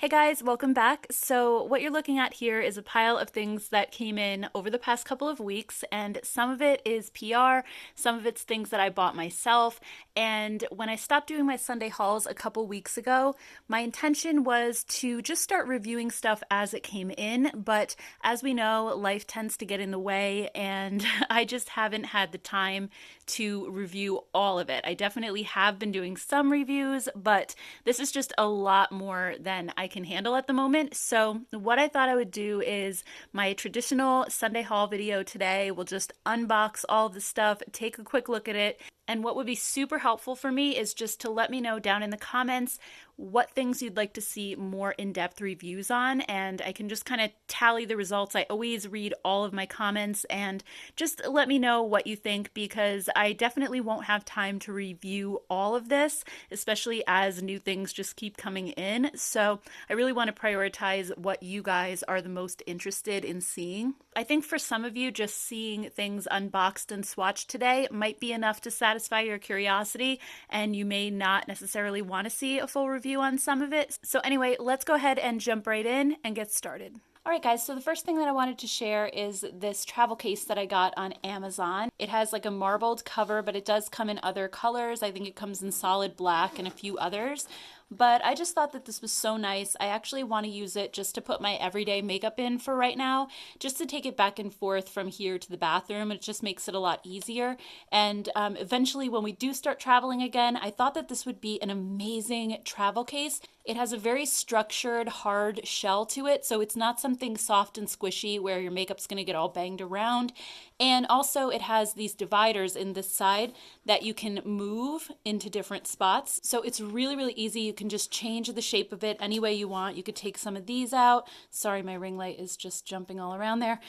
Hey guys, welcome back. So, what you're looking at here is a pile of things that came in over the past couple of weeks, and some of it is PR, some of it's things that I bought myself. And when I stopped doing my Sunday hauls a couple weeks ago, my intention was to just start reviewing stuff as it came in. But as we know, life tends to get in the way, and I just haven't had the time to review all of it. I definitely have been doing some reviews, but this is just a lot more than I can handle at the moment. So, what I thought I would do is my traditional Sunday haul video today. We'll just unbox all of the stuff, take a quick look at it. And what would be super helpful for me is just to let me know down in the comments what things you'd like to see more in-depth reviews on, and I can just kind of tally the results. I always read all of my comments, and just let me know what you think, because I definitely won't have time to review all of this, especially as new things just keep coming in. So I really want to prioritize what you guys are the most interested in seeing. I think for some of you, just seeing things unboxed and swatched today might be enough to satisfy your curiosity, and you may not necessarily want to see a full review on some of it. So anyway, let's go ahead and jump right in and get started. Alright guys, so the first thing that I wanted to share is this travel case that I got on Amazon. It has like a marbled cover, but it does come in other colors. I think it comes in solid black and a few others. But I just thought that this was so nice. I actually want to use it just to put my everyday makeup in for right now, just to take it back and forth from here to the bathroom. It just makes it a lot easier. And eventually when we do start traveling again, I thought that this would be an amazing travel case. It has a very structured, hard shell to it, so it's not something soft and squishy where your makeup's going to get all banged around. And also it has these dividers in this side that you can move into different spots. So it's really, really easy. You can just change the shape of it any way you want. You could take some of these out. Sorry, my ring light is just jumping all around there.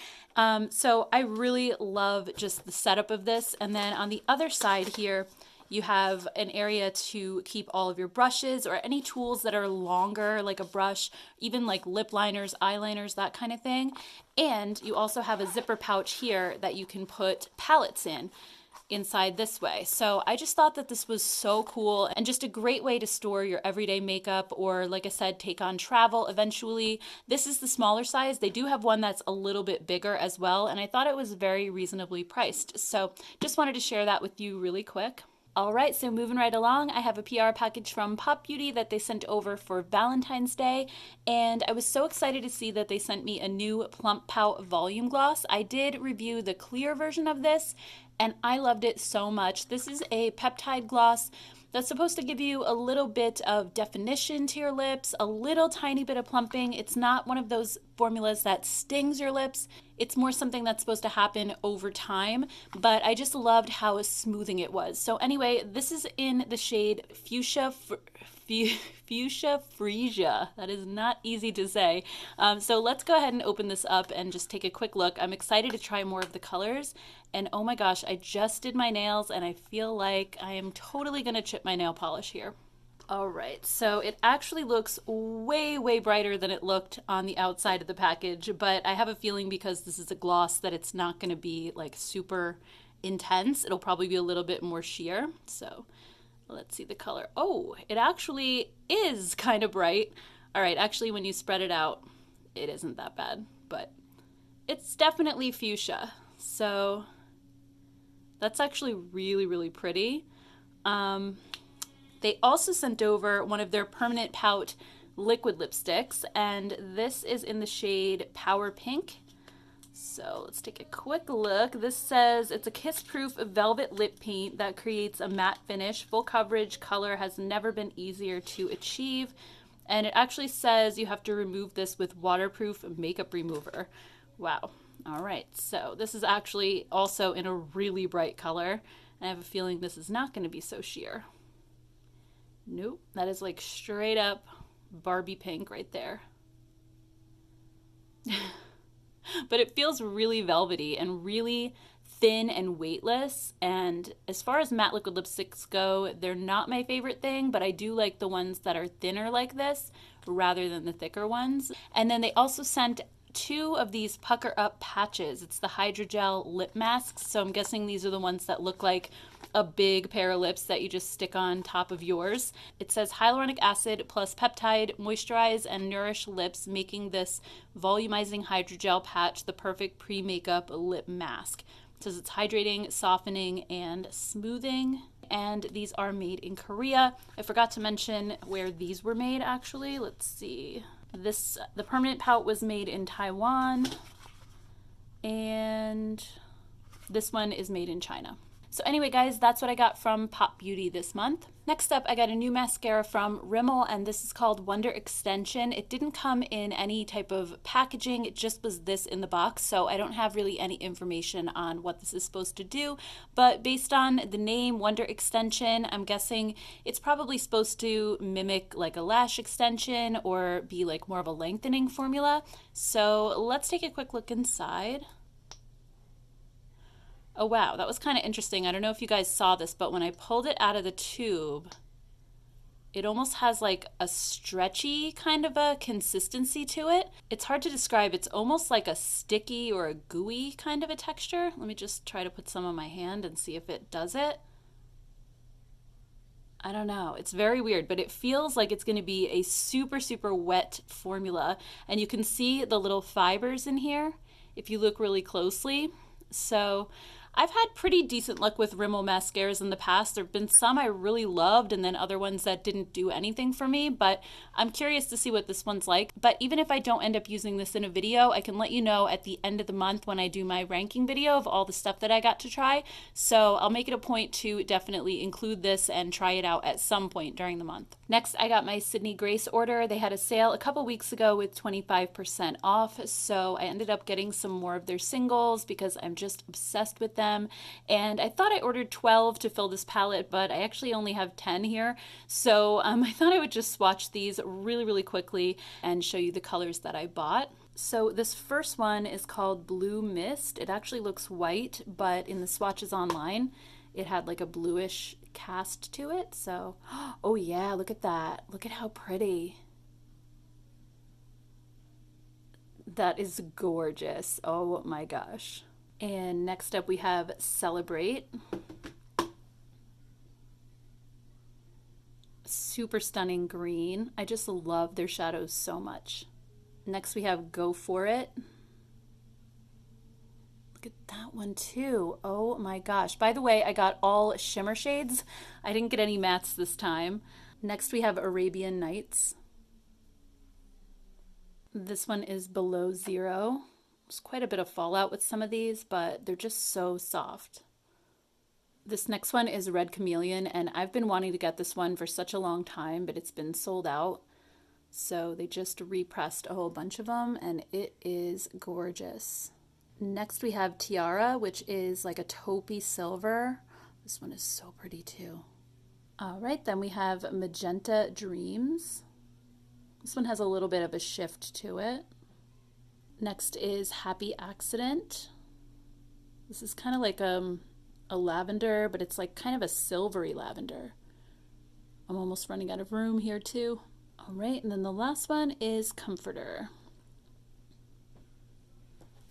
So I really love just the setup of this. And then on the other side here, you have an area to keep all of your brushes or any tools that are longer, like a brush, even like lip liners, eyeliners, that kind of thing. And you also have a zipper pouch here that you can put palettes in inside this way. So I just thought that this was so cool and just a great way to store your everyday makeup, or like I said, take on travel eventually. This is the smaller size. They do have one that's a little bit bigger as well, and I thought it was very reasonably priced. So just wanted to share that with you really quick. Alright, so moving right along, I have a PR package from Pop Beauty that they sent over for Valentine's Day, and I was so excited to see that they sent me a new Plump Pout Volume Gloss. I did review the clear version of this, and I loved it so much. This is a peptide gloss that's supposed to give you a little bit of definition to your lips, a little tiny bit of plumping. It's not one of those formulas that stings your lips. It's more something that's supposed to happen over time, but I just loved how smoothing it was. So anyway, this is in the shade Fuchsia Freesia. That is not easy to say. So let's go ahead and open this up and just take a quick look. I'm excited to try more of the colors. And oh my gosh, I just did my nails and I feel like I am totally gonna chip my nail polish here. All right, so it actually looks way, way brighter than it looked on the outside of the package, but I have a feeling because this is a gloss that it's not gonna be like super intense. It'll probably be a little bit more sheer. So let's see the color. Oh, it actually is kind of bright. All right, actually when you spread it out, it isn't that bad, but it's definitely fuchsia. So that's actually really, really pretty. They also sent over one of their permanent pout liquid lipsticks, and this is in the shade Power Pink. So let's take a quick look. This says it's a kiss-proof velvet lip paint that creates a matte finish. Full coverage color has never been easier to achieve. And it actually says you have to remove this with waterproof makeup remover. Wow. All right, so this is actually also in a really bright color. I have a feeling this is not going to be so sheer. Nope, that is like straight up Barbie pink right there. But it feels really velvety and really thin and weightless. And as far as matte liquid lipsticks go, they're not my favorite thing, but I do like the ones that are thinner like this rather than the thicker ones. And then they also sent 2 of these pucker up patches. It's the hydrogel lip masks, so I'm guessing these are the ones that look like a big pair of lips that you just stick on top of yours. It says hyaluronic acid plus peptide moisturize and nourish lips, making this volumizing hydrogel patch the perfect pre-makeup lip mask. It says it's hydrating, softening, and smoothing. And these are made in Korea. I forgot to mention where these were made actually. Let's see. The permanent pout was made in Taiwan, and this one is made in China. So anyway, guys, that's what I got from Pop Beauty this month. Next up, I got a new mascara from Rimmel, and this is called Wonder Extension. It didn't come in any type of packaging. It just was this in the box, so I don't have really any information on what this is supposed to do. But based on the name, Wonder Extension, I'm guessing it's probably supposed to mimic like a lash extension or be like more of a lengthening formula. So let's take a quick look inside. Oh wow, that was kind of interesting. I don't know if you guys saw this, but when I pulled it out of the tube, it almost has like a stretchy kind of a consistency to it. It's hard to describe. It's almost like a sticky or a gooey kind of a texture. Let me just try to put some on my hand and see if it does it. I don't know. It's very weird, but it feels like it's going to be a super, super wet formula. And you can see the little fibers in here if you look really closely. So I've had pretty decent luck with Rimmel mascaras in the past. There have been some I really loved and then other ones that didn't do anything for me, but I'm curious to see what this one's like. But even if I don't end up using this in a video, I can let you know at the end of the month when I do my ranking video of all the stuff that I got to try. So I'll make it a point to definitely include this and try it out at some point during the month. Next, I got my Sydney Grace order. They had a sale a couple weeks ago with 25% off, so I ended up getting some more of their singles because I'm just obsessed with them. And I thought I ordered 12 to fill this palette, but I actually only have 10 here. So I thought I would just swatch these really, really quickly and show you the colors that I bought. So this first one is called Blue Mist. It actually looks white, but in the swatches online, it had like a bluish cast to it. So, oh yeah, look at that. Look at how pretty. That is gorgeous. Oh my gosh. And next up we have Celebrate. Super stunning green. I just love their shadows so much. Next we have Go For It. Look at that one too. Oh my gosh. By the way, I got all shimmer shades. I didn't get any mattes this time. Next we have Arabian Nights. This one is Below Zero. There's quite a bit of fallout with some of these, but they're just so soft. This next one is Red Chameleon, and I've been wanting to get this one for such a long time, but it's been sold out. So they just repressed a whole bunch of them, and it is gorgeous. Next we have Tiara, which is like a taupey silver. This one is so pretty too. All right, then we have Magenta Dreams. This one has a little bit of a shift to it. Next is Happy Accident. This is kind of like a lavender, but it's like kind of a silvery lavender. I'm almost running out of room here too. All right, and then the last one is Comforter.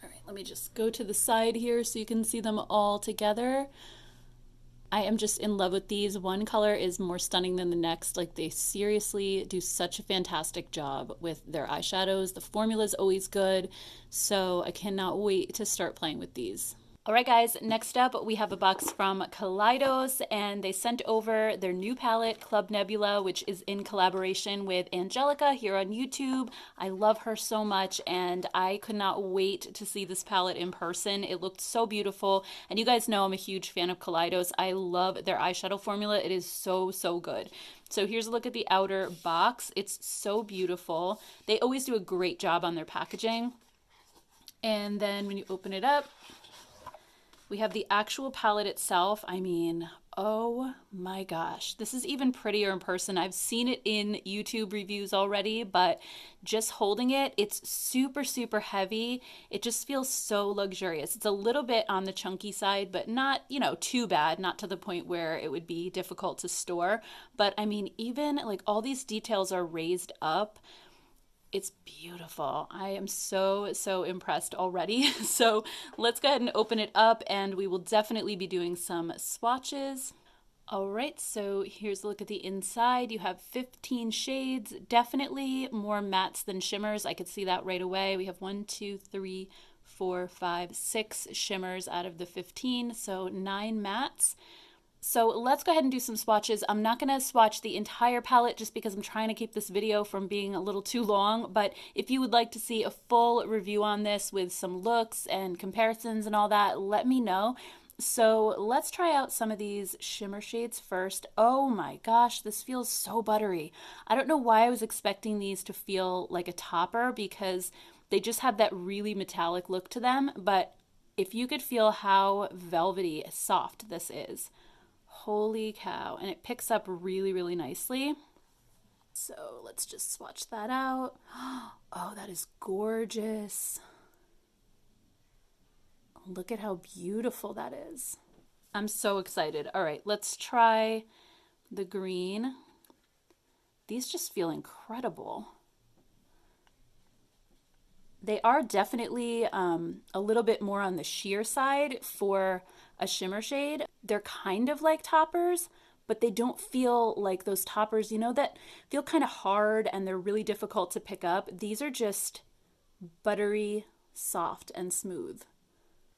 All right, let me just go to the side here so you can see them all together. I am just in love with these. One color is more stunning than the next. Like, they seriously do such a fantastic job with their eyeshadows. The formula is always good, so I cannot wait to start playing with these. All right, guys, next up we have a box from Kaleidos, and they sent over their new palette, Club Nebula, which is in collaboration with Angelica here on YouTube. I love her so much, and I could not wait to see this palette in person. It looked so beautiful, and you guys know I'm a huge fan of Kaleidos. I love their eyeshadow formula. It is so, so good. So here's a look at the outer box. It's so beautiful. They always do a great job on their packaging. And then when you open it up, we have the actual palette itself. I mean, oh my gosh, this is even prettier in person. I've seen it in YouTube reviews already, but just holding it, it's super, super heavy. It just feels so luxurious. It's a little bit on the chunky side, but not, you know, too bad, not to the point where it would be difficult to store. But I mean, even like all these details are raised up. It's beautiful. I am so impressed already. So let's go ahead and open it up and we will definitely be doing some swatches. All right, so here's a look at the inside. You have 15 shades, definitely more mattes than shimmers. I could see that right away. We have 1, 2, 3, 4, 5, 6 shimmers out of the 15, so 9 mattes. So let's go ahead and do some swatches. I'm not going to swatch the entire palette just because I'm trying to keep this video from being a little too long, but if you would like to see a full review on this with some looks and comparisons and all that, let me know. So let's try out some of these shimmer shades first. Oh my gosh, this feels so buttery. I don't know why I was expecting these to feel like a topper because they just have that really metallic look to them, but if you could feel how velvety soft this is. Holy cow. And it picks up really nicely. So let's just swatch that out. Oh, that is gorgeous. Look at how beautiful that is. I'm so excited. All right, let's try the green. These just feel incredible. They are definitely a little bit more on the sheer side for a shimmer shade. They're kind of like toppers, but they don't feel like those toppers, you know, that feel kind of hard and they're really difficult to pick up. These are just buttery, soft, and smooth.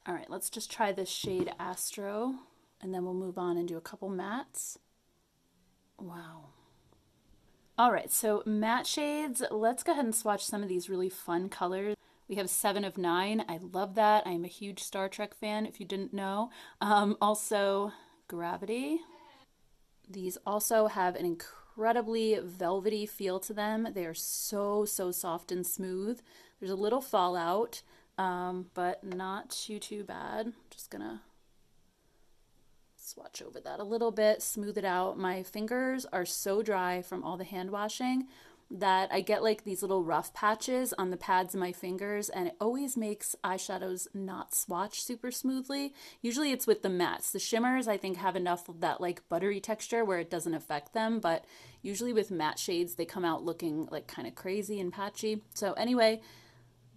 All right, let's just try this shade Astro, and then we'll move on and do a couple mattes. Wow. All right, so matte shades, let's go ahead and swatch some of these really fun colors. We have 7 of 9. I love that. I'm a huge Star Trek fan, if you didn't know. Also, Gravity. These also have an incredibly velvety feel to them. They are so soft and smooth. There's a little fallout, but not too bad. Just gonna swatch over that a little bit, smooth it out. My fingers are so dry from all the hand washing that I get like these little rough patches on the pads of my fingers, and it always makes eyeshadows not swatch super smoothly. Usually it's with the mattes. The shimmers I think have enough of that like buttery texture where it doesn't affect them, but usually with matte shades they come out looking like kind of crazy and patchy. So anyway,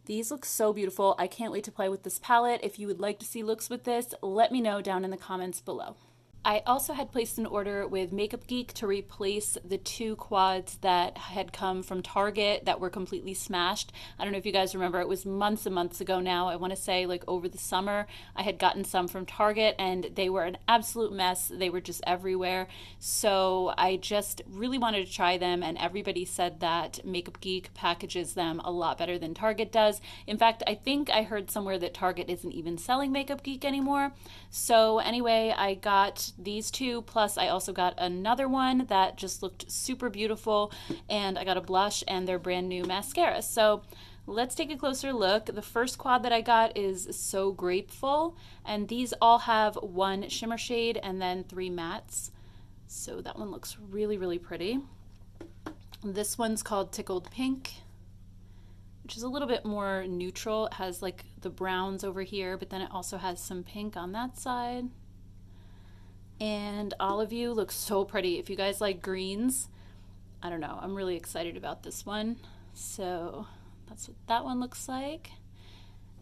these look so beautiful. I can't wait to play with this palette. If you would like to see looks with this, let me know down in the comments below. I also had placed an order with Makeup Geek to replace the 2 quads that had come from Target that were completely smashed. I don't know if you guys remember, it was months and months ago now. I want to say like over the summer, I had gotten some from Target and they were an absolute mess. They were just everywhere. So I just really wanted to try them, and everybody said that Makeup Geek packages them a lot better than Target does. In fact, I think I heard somewhere that Target isn't even selling Makeup Geek anymore. So anyway, I got these 2, plus I also got another one that just looked super beautiful, and I got a blush and their brand new mascara. So let's take a closer look. The first quad that I got is So Grapeful, and these all have 1 shimmer shade and then 3 mattes. So that one looks really pretty. This one's called Tickled Pink, which is a little bit more neutral. It has like the browns over here, but then it also has some pink on that side. And Olive You looks so pretty. If you guys like greens, I don't know, I'm really excited about this one. So that's what that one looks like.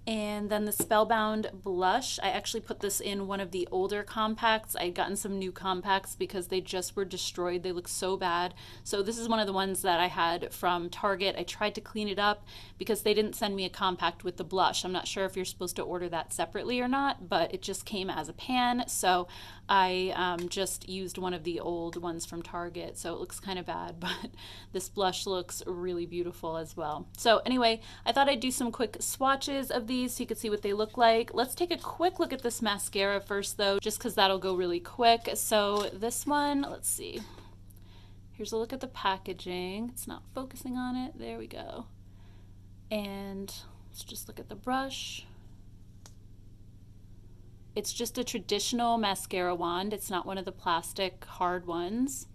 And then the Spellbound blush, I actually put this in one of the older compacts. I had gotten some new compacts because they just were destroyed. They look so bad. So this is one of the ones that I had from Target. I tried to clean it up because they didn't send me a compact with the blush. I'm not sure if you're supposed to order that separately or not, but it just came as a pan. So I just used one of the old ones from Target. So it looks kind of bad, but this blush looks really beautiful as well. So anyway, I thought I'd do some quick swatches of these so you could see what they look like. Let's take a quick look at this mascara first though, just because that'll go really quick. So this one, let's see. Here's a look at the packaging. It's not focusing on it. There we go. And let's just look at the brush. It's just a traditional mascara wand. It's not one of the plastic hard ones.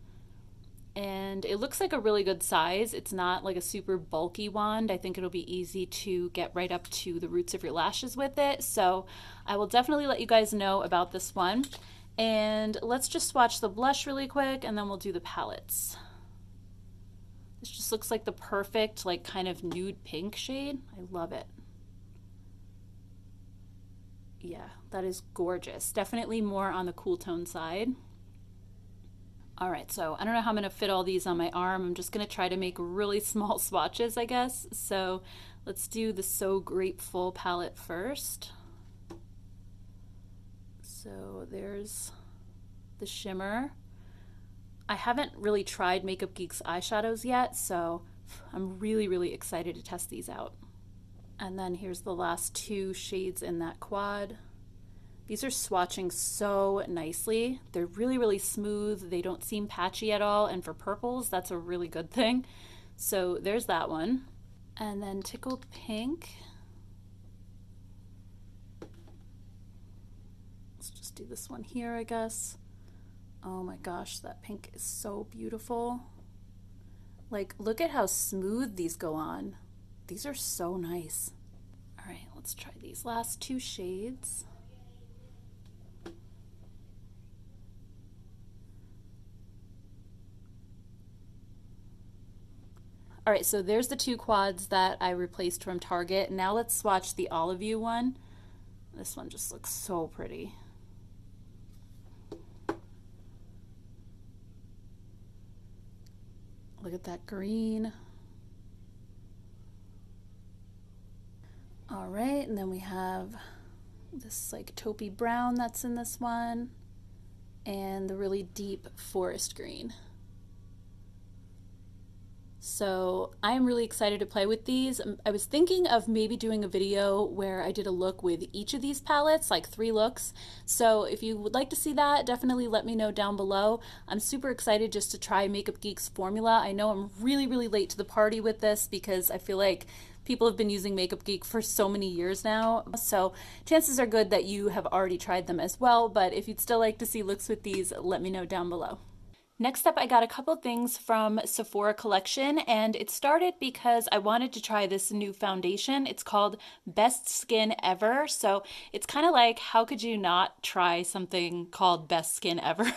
And it looks like a really good size. It's not like a super bulky wand. I think it'll be easy to get right up to the roots of your lashes with it. So I will definitely let you guys know about this one. And let's just swatch the blush really quick and then we'll do the palettes. This just looks like the perfect, like, kind of nude pink shade. I love it. Yeah, that is gorgeous. Definitely more on the cool tone side. All right, so I don't know how I'm gonna fit all these on my arm. I'm just gonna try to make really small swatches, I guess. So let's do the So Grateful palette first. So there's the shimmer. I haven't really tried Makeup Geek's eyeshadows yet, so I'm really excited to test these out. And then here's the last two shades in that quad. These are swatching so nicely. They're really smooth. They don't seem patchy at all. And for purples, that's a really good thing. So there's that one. And then Tickled Pink. Let's just do this one here, I guess. Oh my gosh, that pink is so beautiful. Like, look at how smooth these go on. These are so nice. All right, let's try these last two shades. All right, so there's the two quads that I replaced from Target. Now let's swatch the Olive You one. This one just looks so pretty. Look at that green. All right, and then we have this like taupey brown that's in this one, and the really deep forest green. So I'm really excited to play with these. I was thinking of maybe doing a video where I did a look with each of these palettes, like 3 looks. So if you would like to see that, definitely let me know down below. I'm super excited just to try Makeup Geek's formula. I know I'm really late to the party with this because I feel like people have been using Makeup Geek for so many years now. So chances are good that you have already tried them as well. But if you'd still like to see looks with these, let me know down below. Next up, I got a couple things from Sephora collection, and it started because I wanted to try this new foundation. It's called Best Skin Ever. So it's kind of like, how could you not try something called Best Skin Ever?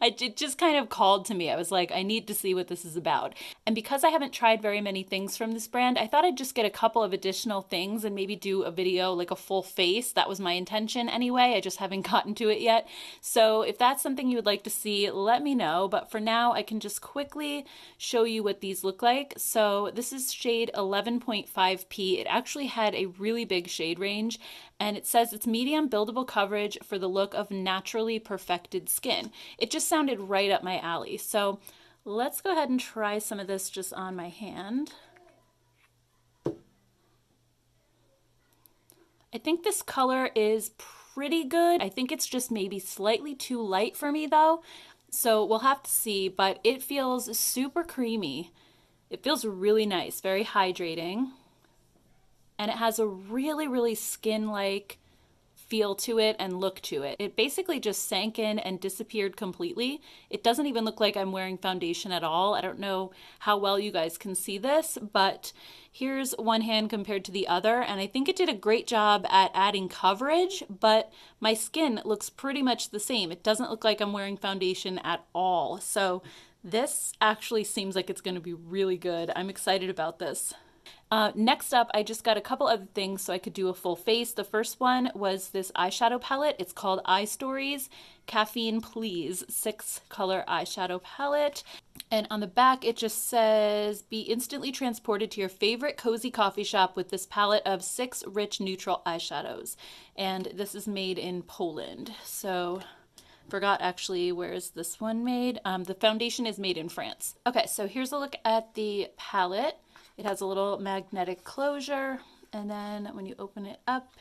It just kind of called to me. I was like, I need to see what this is about. And because I haven't tried very many things from this brand, I thought I'd just get a couple of additional things and maybe do a video, like a full face. That was my intention anyway. I just haven't gotten to it yet. So if that's something you would like to see, let me know. But for now, I can just quickly show you what these look like. So this is shade 11.5p. It actually had a really big shade range, and it says it's medium buildable coverage for the look of naturally perfected skin. It just sounded right up my alley. So let's go ahead and try some of this just on my hand. I think this color is pretty good. I think it's just maybe slightly too light for me though. So we'll have to see, but it feels super creamy. It feels really nice, very hydrating. And it has a really skin-like feel to it and look to it. It basically just sank in and disappeared completely. It doesn't even look like I'm wearing foundation at all. I don't know how well you guys can see this, but here's one hand compared to the other, and I think it did a great job at adding coverage, but my skin looks pretty much the same. It doesn't look like I'm wearing foundation at all. So this actually seems like it's going to be really good. I'm excited about this. Next up, I just got a couple other things so I could do a full face. The first one was this eyeshadow palette. It's called Eye Stories Caffeine Please 6-color eyeshadow palette. And on the back, it just says, be instantly transported to your favorite cozy coffee shop with this palette of 6 rich neutral eyeshadows. And this is made in Poland. So forgot actually where is this one made. The foundation is made in France. Okay, so here's a look at the palette. It has a little magnetic closure, and then when you open it up,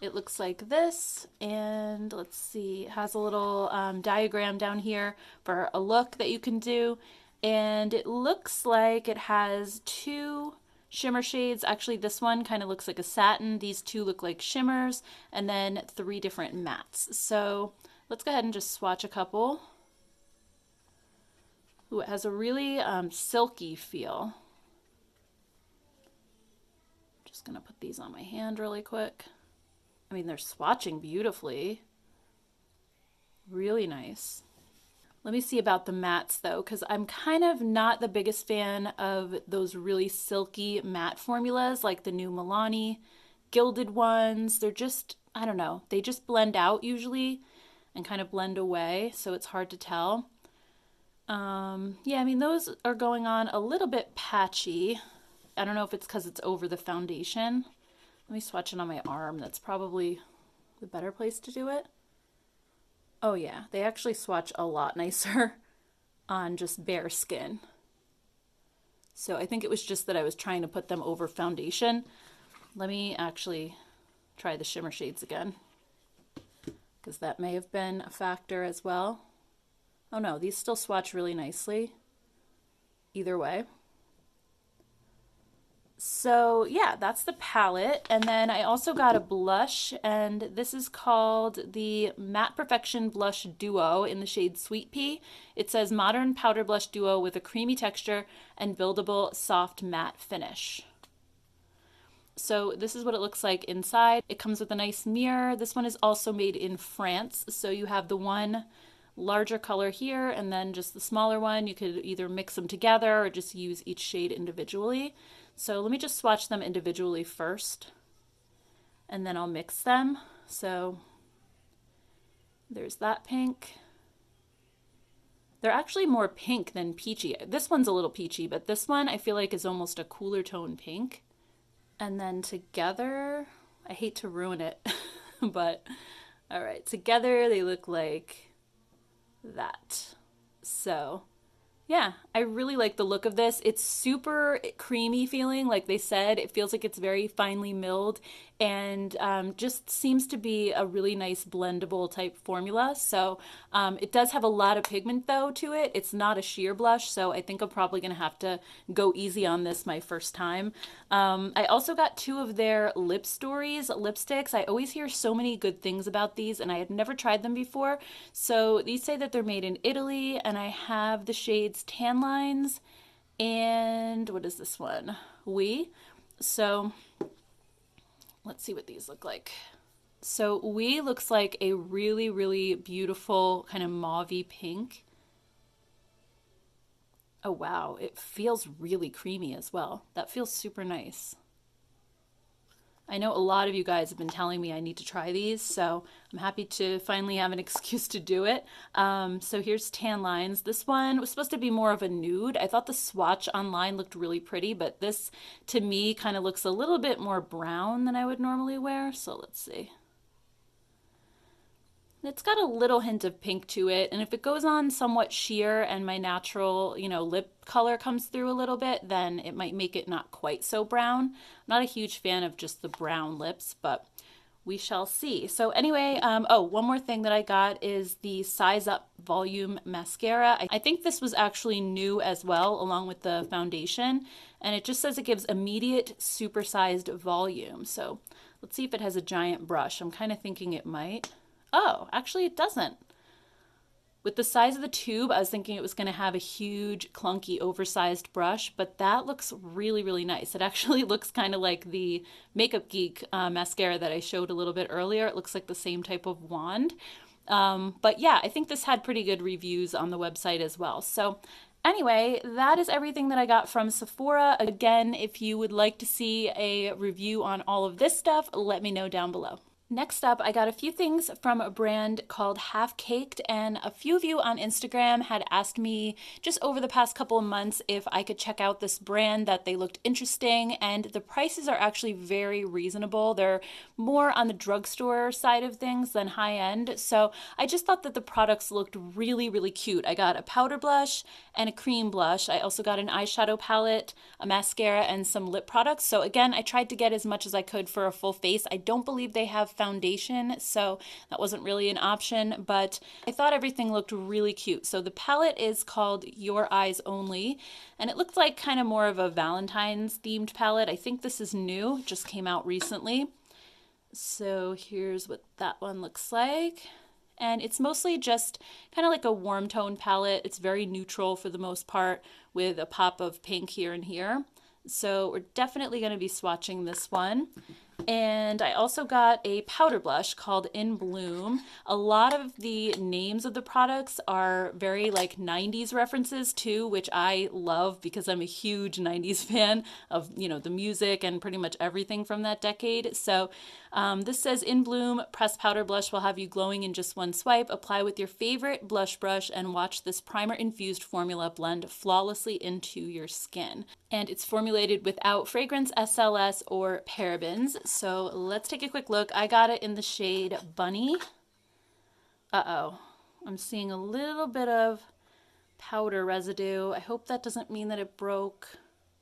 it looks like this. And let's see, it has a little diagram down here for a look that you can do. And it looks like it has 2 shimmer shades. Actually, this one kind of looks like a satin. These 2 look like shimmers, and then 3 different mattes. So let's go ahead and just swatch a couple. Ooh, it has a really silky feel. Just gonna put these on my hand really quick. I mean, they're swatching beautifully. Really nice. Let me see about the mattes though, because I'm kind of not the biggest fan of those really silky matte formulas like the new Milani gilded ones. They're just, I don't know, they just blend out usually and kind of blend away, so it's hard to tell. Yeah, I mean, those are going on a little bit patchy. I don't know if it's because it's over the foundation. Let me swatch it on my arm. That's probably the better place to do it. Oh yeah, they actually swatch a lot nicer on just bare skin. So I think it was just that I was trying to put them over foundation. Let me actually try the shimmer shades again, because that may have been a factor as well. Oh no, these still swatch really nicely either way. So yeah, that's the palette. And then I also got a blush, and this is called the Matte Perfection Blush Duo in the shade Sweet Pea. It says Modern Powder Blush Duo with a creamy texture and buildable soft matte finish. So this is what it looks like inside. It comes with a nice mirror. This one is also made in France. So you have the one larger color here and then just the smaller one. You could either mix them together or just use each shade individually. So let me just swatch them individually first, and then I'll mix them. So there's that pink. They're actually more pink than peachy. This one's a little peachy, but this one I feel like is almost a cooler tone pink. And then together, I hate to ruin it, but all right, together they look like that. So yeah, I really like the look of this. It's super creamy feeling, like they said. It feels like it's very finely milled and just seems to be a really nice blendable type formula. So it does have a lot of pigment though to it. It's not a sheer blush, so I think I'm probably gonna have to go easy on this my first time. I also got two of their Lip Stories lipsticks. I always hear so many good things about these, and I had never tried them before. So these say that they're made in Italy, and I have the shades Tan Lines and what is this one? So let's see what these look like. So looks like a really, really beautiful kind of mauvey pink. Oh wow, it feels really creamy as well. That feels super nice. I know a lot of you guys have been telling me I need to try these, so I'm happy to finally have an excuse to do it. So here's Tan Lines. This one was supposed to be more of a nude. I thought the swatch online looked really pretty, but this to me kind of looks a little bit more brown than I would normally wear. So let's see. It's got a little hint of pink to it, and if it goes on somewhat sheer and my natural, lip color comes through a little bit, then it might make it not quite so brown. I'm not a huge fan of just the brown lips, but we shall see. So anyway, oh, one more thing that I got is the Size Up Volume Mascara. I think this was actually new as well, along with the foundation, and it just says it gives immediate supersized volume. So let's see if it has a giant brush. I'm kind of thinking it might. Oh, actually it doesn't. With the size of the tube, I was thinking it was going to have a huge, clunky, oversized brush, but that looks really, really nice. It actually looks kind of like the Makeup Geek mascara that I showed a little bit earlier. It looks like the same type of wand. But yeah, I think this had pretty good reviews on the website as well. So anyway, that is everything that I got from Sephora. Again, if you would like to see a review on all of this stuff, let me know down below. Next up, I got a few things from a brand called Half Caked, and a few of you on Instagram had asked me just over the past couple of months if I could check out this brand, that they looked interesting, and the prices are actually very reasonable. They're more on the drugstore side of things than high end, so I just thought that the products looked really, really cute. I got a powder blush and a cream blush. I also got an eyeshadow palette, a mascara, and some lip products. So again, I tried to get as much as I could for a full face. I don't believe they have foundation, so that wasn't really an option, but I thought everything looked really cute. So the palette is called Your Eyes Only, and it looked like kind of more of a Valentine's themed palette. I think this is new, just came out recently. So here's what that one looks like. And it's mostly just kind of like a warm tone palette. It's very neutral for the most part, with a pop of pink here and here. So we're definitely going to be swatching this one. And I also got a powder blush called In Bloom. A lot of the names of the products are very like 90s references too, which I love because I'm a huge 90s fan of, you know, the music and pretty much everything from that decade. So this says In Bloom pressed powder blush will have you glowing in just one swipe. Apply with your favorite blush brush and watch this primer infused formula blend flawlessly into your skin. And it's formulated without fragrance, SLS, or parabens. So let's take a quick look. I got it in the shade Bunny. Uh-oh. I'm seeing a little bit of powder residue. I hope that doesn't mean that it broke.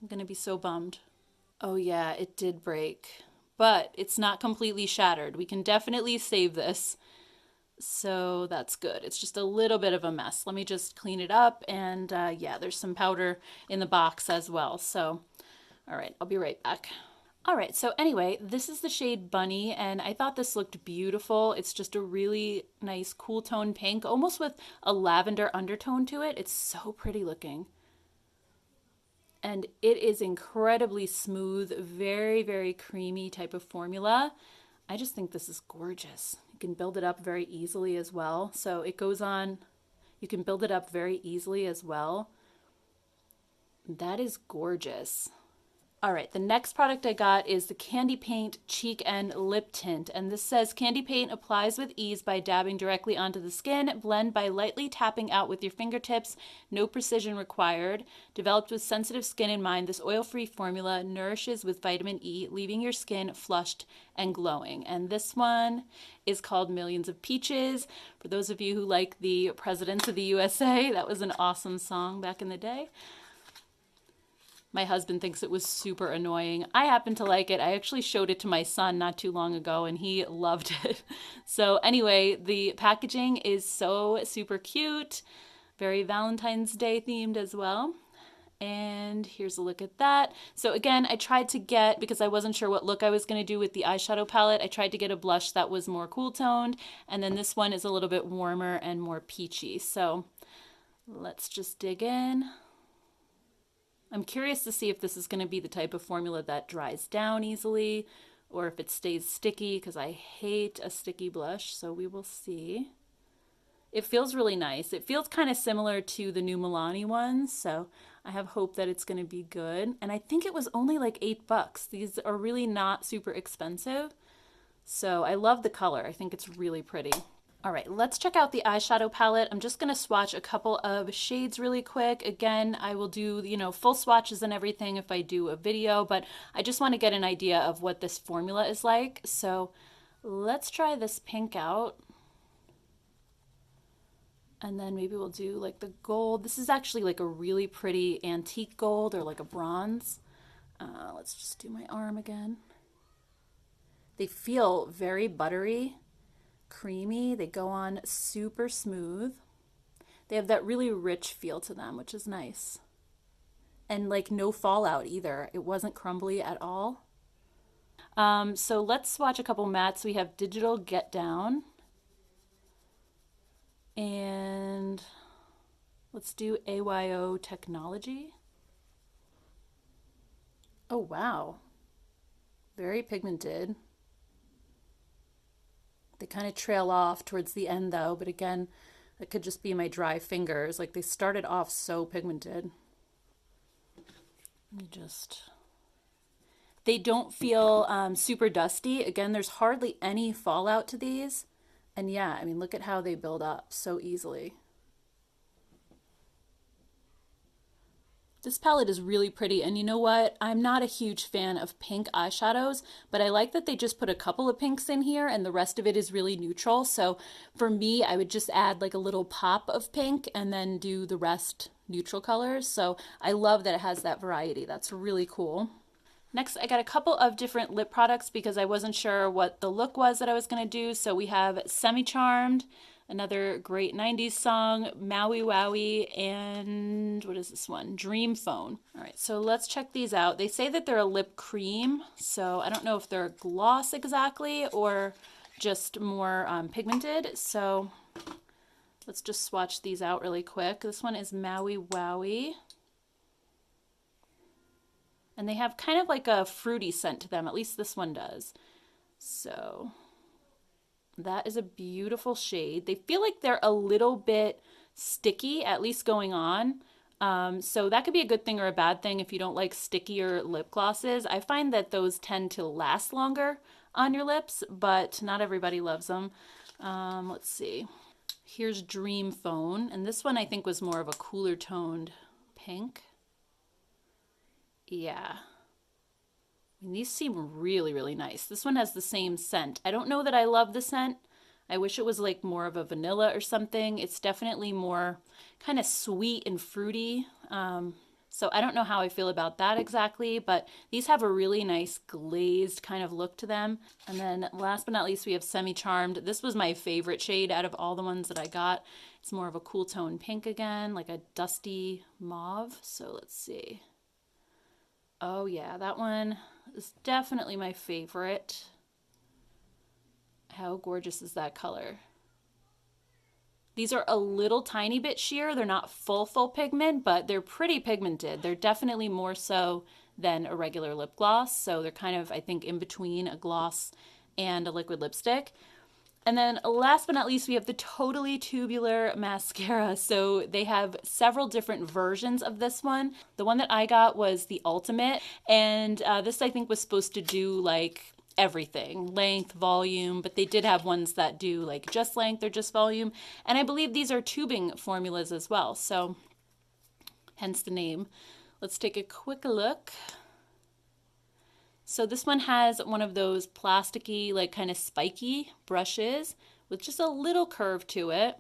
I'm gonna be so bummed. Oh yeah, it did break. But it's not completely shattered. We can definitely save this. So that's good. It's just a little bit of a mess. Let me just clean it up. And yeah, there's some powder in the box as well. So, all right, I'll be right back. All right, so anyway, this is the shade Bunny, and I thought this looked beautiful. It's just a really nice cool tone pink, almost with a lavender undertone to it. It's so pretty looking. And it is incredibly smooth, very, very creamy type of formula. I just think this is gorgeous. You can build it up very easily as well. So it goes on, you can build it up very easily as well. That is gorgeous. All right, the next product I got is the Candy Paint Cheek and Lip Tint. And this says Candy Paint applies with ease by dabbing directly onto the skin. Blend by lightly tapping out with your fingertips. No precision required. Developed with sensitive skin in mind, this oil-free formula nourishes with vitamin E, leaving your skin flushed and glowing. And this one is called Millions of Peaches. For those of you who like the Presidents of the USA, that was an awesome song back in the day. My husband thinks it was super annoying. I happen to like it. I actually showed it to my son not too long ago and he loved it. So anyway, the packaging is so super cute. Very Valentine's Day themed as well. And here's a look at that. So again, I tried to get, because I wasn't sure what look I was going to do with the eyeshadow palette, I tried to get a blush that was more cool toned. And then this one is a little bit warmer and more peachy. So let's just dig in. I'm curious to see if this is going to be the type of formula that dries down easily or if it stays sticky, because I hate a sticky blush, so we will see. It feels really nice. It feels kind of similar to the new Milani ones, so I have hope that it's going to be good. And I think it was only like $8. These are really not super expensive, so I love the color. I think it's really pretty. All right, let's check out the eyeshadow palette. I'm just going to swatch a couple of shades really quick. Again, I will do, you know, full swatches and everything if I do a video, but I just want to get an idea of what this formula is like. So let's try this pink out. And then maybe we'll do like the gold. This is actually like a really pretty antique gold or like a bronze. Let's just do my arm again. They feel very buttery. Creamy. They go on super smooth. They have that really rich feel to them, which is nice. And like no fallout either. It wasn't crumbly at all. So let's swatch a couple mattes. We have Digital Get Down. And let's do AYO Technology. Oh, wow. Very pigmented. They kind of trail off towards the end though, but again, it could just be my dry fingers. Like they started off so pigmented. They don't feel super dusty. Again, there's hardly any fallout to these. And yeah, I mean, look at how they build up so easily. This palette is really pretty, and you know what? I'm not a huge fan of pink eyeshadows, but I like that they just put a couple of pinks in here and the rest of it is really neutral. So for me, I would just add like a little pop of pink and then do the rest neutral colors. So I love that it has that variety. That's really cool. Next, I got a couple of different lip products because I wasn't sure what the look was that I was going to do. So we have Semi Charmed, another great 90s song, Maui Wowie, and what is this one? Dream Phone. All right, so let's check these out. They say that they're a lip cream, so I don't know if they're gloss exactly or just more pigmented. So let's just swatch these out really quick. This one is Maui Wowie. And they have kind of like a fruity scent to them, at least this one does. So that is a beautiful shade. They feel like they're a little bit sticky, at least going on. So that could be a good thing or a bad thing if you don't like stickier lip glosses. I find that those tend to last longer on your lips, but not everybody loves them. Let's see. Here's Dream Phone, and this one I think was more of a cooler toned pink. Yeah. And these seem really, really nice. This one has the same scent. I don't know that I love the scent. I wish it was like more of a vanilla or something. It's definitely more kind of sweet and fruity. So I don't know how I feel about that exactly, but these have a really nice glazed kind of look to them. And then last but not least, we have Semi Charmed. This was my favorite shade out of all the ones that I got. It's more of a cool tone pink again, like a dusty mauve. So let's see. Oh yeah, that one is definitely my favorite. How gorgeous is that color? These are a little tiny bit sheer. They're not full pigment, but they're pretty pigmented. They're definitely more so than a regular lip gloss. So they're kind of, I think, in between a gloss and a liquid lipstick. And then last but not least, we have the Totally Tubular Mascara. So they have several different versions of this one. The one that I got was the Ultimate. And this, I think, was supposed to do like everything, length, volume, but they did have ones that do like just length or just volume. And I believe these are tubing formulas as well. So hence the name. Let's take a quick look. So this one has one of those plasticky, like kind of spiky brushes with just a little curve to it.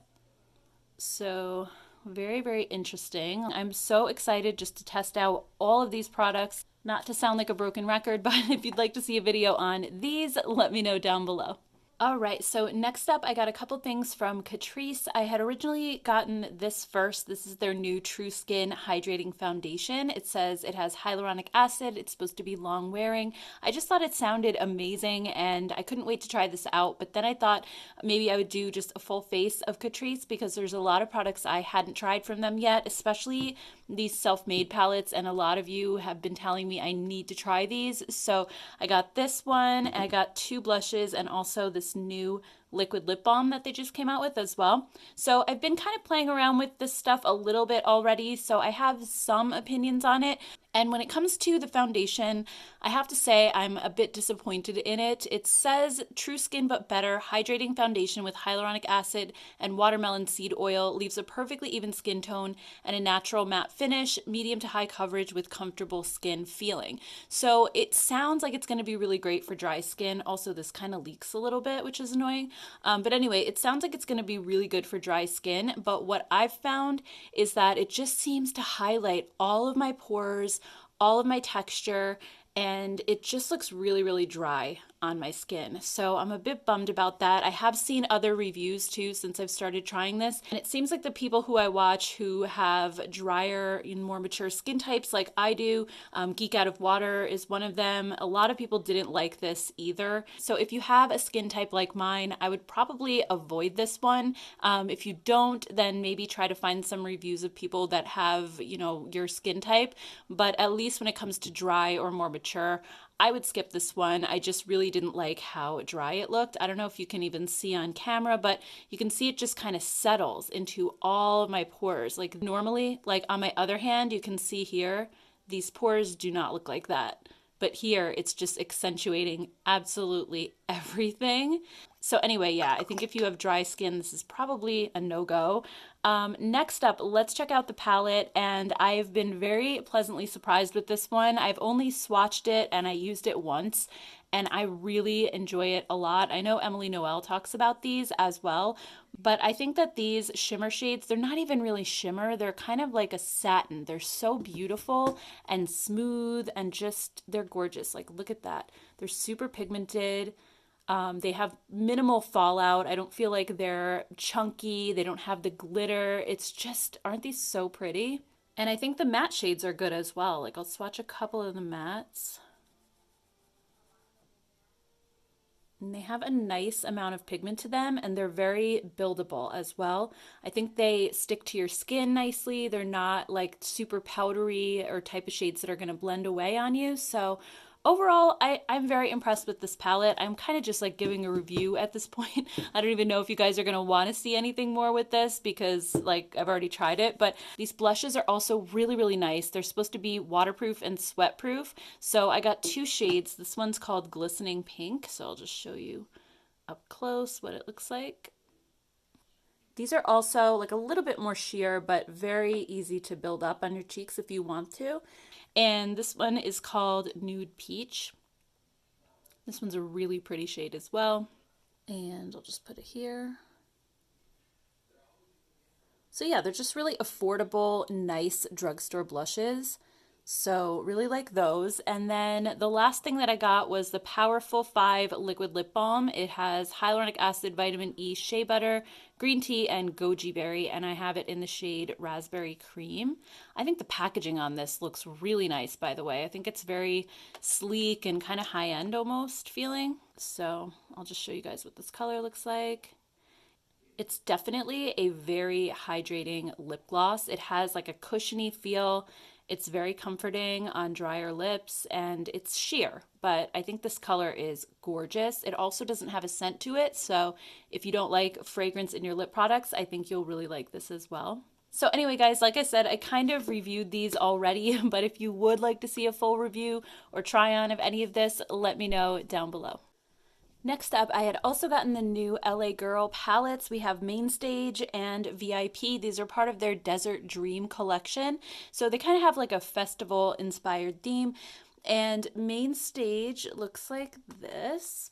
So very, very interesting. I'm so excited just to test out all of these products. Not to sound like a broken record, but if you'd like to see a video on these, let me know down below. All right, so next up, I got a couple things from Catrice. I had originally gotten this first. This is their new True Skin Hydrating Foundation. It says it has hyaluronic acid. It's supposed to be long wearing. I just thought it sounded amazing and I couldn't wait to try this out. But then I thought maybe I would do just a full face of Catrice because there's a lot of products I hadn't tried from them yet, especially these self-made palettes, and a lot of you have been telling me I need to try these. So I got this one, and I got two blushes, and also this new liquid lip balm that they just came out with as well. So I've been kind of playing around with this stuff a little bit already, so I have some opinions on it. And when it comes to the foundation, I have to say I'm a bit disappointed in it. It says True Skin But Better Hydrating Foundation with Hyaluronic Acid and Watermelon Seed Oil leaves a perfectly even skin tone and a natural matte finish, medium to high coverage with comfortable skin feeling. So it sounds like it's going to be really great for dry skin. Also, this kind of leaks a little bit, which is annoying. But anyway, it sounds like it's going to be really good for dry skin. But what I've found is that it just seems to highlight all of my pores, all of my texture, and it just looks really, really dry on my skin. So I'm a bit bummed about that. I have seen other reviews too since I've started trying this, and it seems like the people who I watch who have drier and more mature skin types like I do, Geek Out of Water is one of them. A lot of people didn't like this either. So if you have a skin type like mine, I would probably avoid this one. If you don't, then maybe try to find some reviews of people that have, you know, your skin type. But at least when it comes to dry or more mature, I would skip this one. I just really didn't like how dry it looked. I don't know if you can even see on camera, but you can see it just kind of settles into all of my pores. Like normally, like on my other hand, you can see here, these pores do not look like that. But here it's just accentuating absolutely everything. So anyway, yeah, I think if you have dry skin, this is probably a no-go. Next up, let's check out the palette, and I've been very pleasantly surprised with this one. I've only swatched it and I used it once, and I really enjoy it a lot. I know Emily Noel talks about these as well, but I think that these shimmer shades, they're not even really shimmer. They're kind of like a satin. They're so beautiful and smooth and just, they're gorgeous. Like, look at that. They're super pigmented. They have minimal fallout. I don't feel like they're chunky. They don't have the glitter. It's just, aren't these so pretty? And I think the matte shades are good as well. Like, I'll swatch a couple of the mattes. And they have a nice amount of pigment to them, and they're very buildable as well. I think they stick to your skin nicely. They're not like super powdery or type of shades that are going to blend away on you. So overall, I'm very impressed with this palette. I'm kind of just like giving a review at this point. I don't even know if you guys are going to want to see anything more with this because like I've already tried it, but these blushes are also really, really nice. They're supposed to be waterproof and sweat proof. So I got two shades. This one's called Glistening Pink. So I'll just show you up close what it looks like. These are also like a little bit more sheer, but very easy to build up on your cheeks if you want to. And this one is called Nude Peach. This one's a really pretty shade as well. And I'll just put it here. So yeah, they're just really affordable, nice drugstore blushes. So really like those. And then the last thing that I got was the Powerful 5 Liquid Lip Balm. It has hyaluronic acid, vitamin E, shea butter, green tea, and goji berry. And I have it in the shade Raspberry Cream. I think the packaging on this looks really nice, by the way. I think it's very sleek and kind of high-end almost feeling. So I'll just show you guys what this color looks like. It's definitely a very hydrating lip gloss. It has like a cushiony feel. It's very comforting on drier lips and it's sheer, but I think this color is gorgeous. It also doesn't have a scent to it, so if you don't like fragrance in your lip products, I think you'll really like this as well. So anyway, guys, like I said, I kind of reviewed these already, but if you would like to see a full review or try on of any of this, let me know down below. Next up, I had also gotten the new LA Girl palettes. We have Main Stage and VIP. These are part of their Desert Dream collection. So they kind of have like a festival inspired theme. And Main Stage looks like this.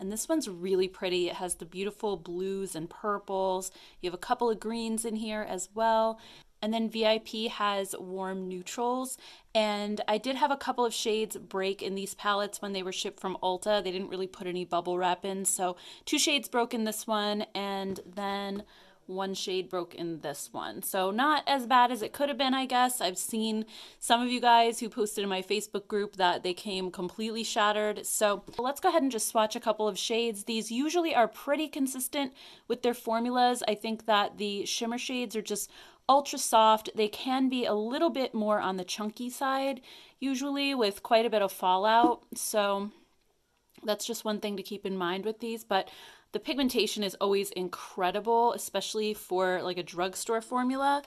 And this one's really pretty. It has the beautiful blues and purples. You have a couple of greens in here as well. And then VIP has warm neutrals. And I did have a couple of shades break in these palettes when they were shipped from Ulta. They didn't really put any bubble wrap in. So 2 shades broke in this one, and then 1 shade broke in this one. So not as bad as it could have been, I guess. I've seen some of you guys who posted in my Facebook group that they came completely shattered. So let's go ahead and just swatch a couple of shades. These usually are pretty consistent with their formulas. I think that the shimmer shades are just ultra soft. They can be a little bit more on the chunky side, usually with quite a bit of fallout. So that's just one thing to keep in mind with these, but the pigmentation is always incredible, especially for like a drugstore formula.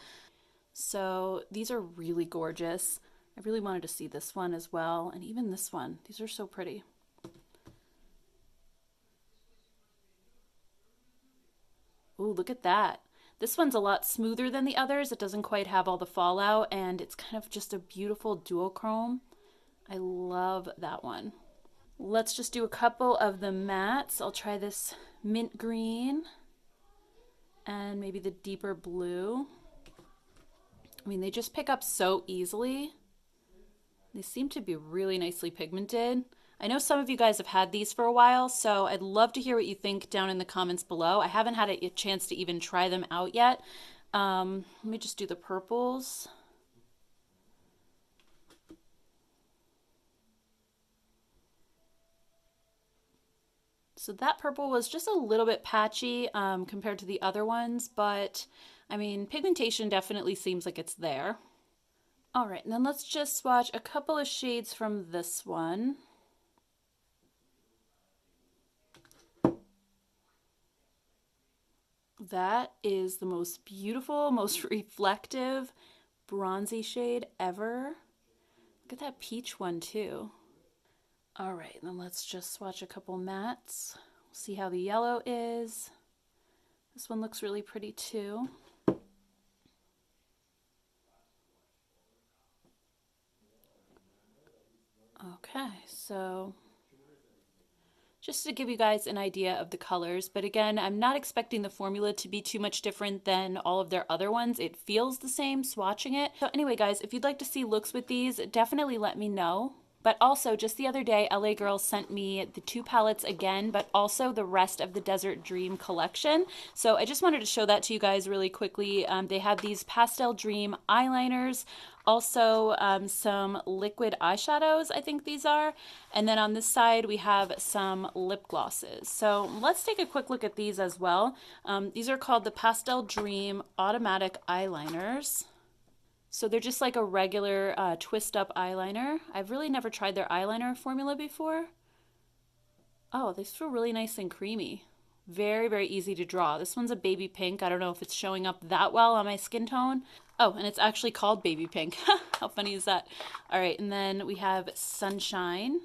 So these are really gorgeous. I really wanted to see this one as well, and even this one. These are so pretty. Ooh, look at that. This one's a lot smoother than the others. It doesn't quite have all the fallout, and it's kind of just a beautiful duochrome. I love that one. Let's just do a couple of the mattes. I'll try this mint green and maybe the deeper blue. I mean, they just pick up so easily. They seem to be really nicely pigmented. I know some of you guys have had these for a while, so I'd love to hear what you think down in the comments below. I haven't had a chance to even try them out yet. Let me just do the purples. So that purple was just a little bit patchy compared to the other ones, but I mean, pigmentation definitely seems like it's there. All right, and then let's just swatch a couple of shades from this one. That is the most beautiful, most reflective bronzy shade ever. Look at that peach one too. All right, then let's just swatch a couple mattes. See how the yellow is. This one looks really pretty too. Okay, so just to give you guys an idea of the colors, but again, I'm not expecting the formula to be too much different than all of their other ones. It feels the same swatching it. So anyway, guys, if you'd like to see looks with these, definitely let me know. But also, just the other day, LA Girl sent me the 2 palettes again, but also the rest of the Desert Dream collection. So I just wanted to show that to you guys really quickly. They have these Pastel Dream eyeliners, also some liquid eyeshadows, I think these are. And then on this side, we have some lip glosses. So let's take a quick look at these as well. These are called the Pastel Dream Automatic Eyeliners. So they're just like a regular twist up eyeliner. I've really never tried their eyeliner formula before. Oh, they feel really nice and creamy. Very, very easy to draw. This one's a baby pink. I don't know if it's showing up that well on my skin tone. Oh, and it's actually called baby pink. How funny is that? All right, and then we have Sunshine.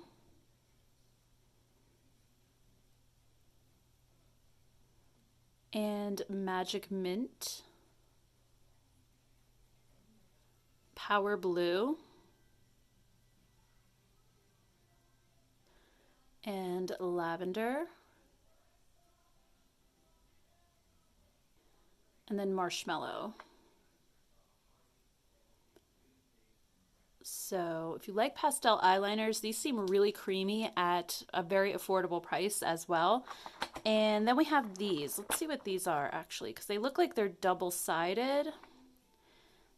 And Magic Mint. Power Blue. And Lavender. And then Marshmallow. So if you like pastel eyeliners, these seem really creamy at a very affordable price as well. And then we have these. Let's see what these are actually, because they look like they're double-sided.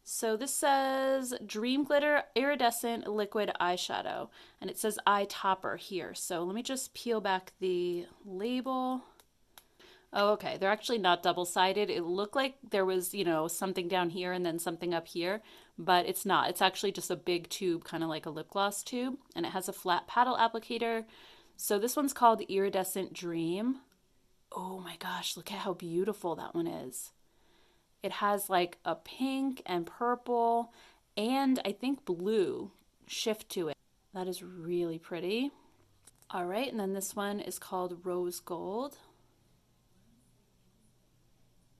So this says Dream Glitter Iridescent Liquid Eyeshadow, and it says Eye Topper here. So let me just peel back the label. Oh, okay. They're actually not double-sided. It looked like there was, you know, something down here and then something up here, but it's not. It's actually just a big tube, kind of like a lip gloss tube, and it has a flat paddle applicator. So this one's called Iridescent Dream. Oh my gosh, look at how beautiful that one is. It has like a pink and purple and I think blue shift to it. That is really pretty. All right, and then this one is called Rose Gold.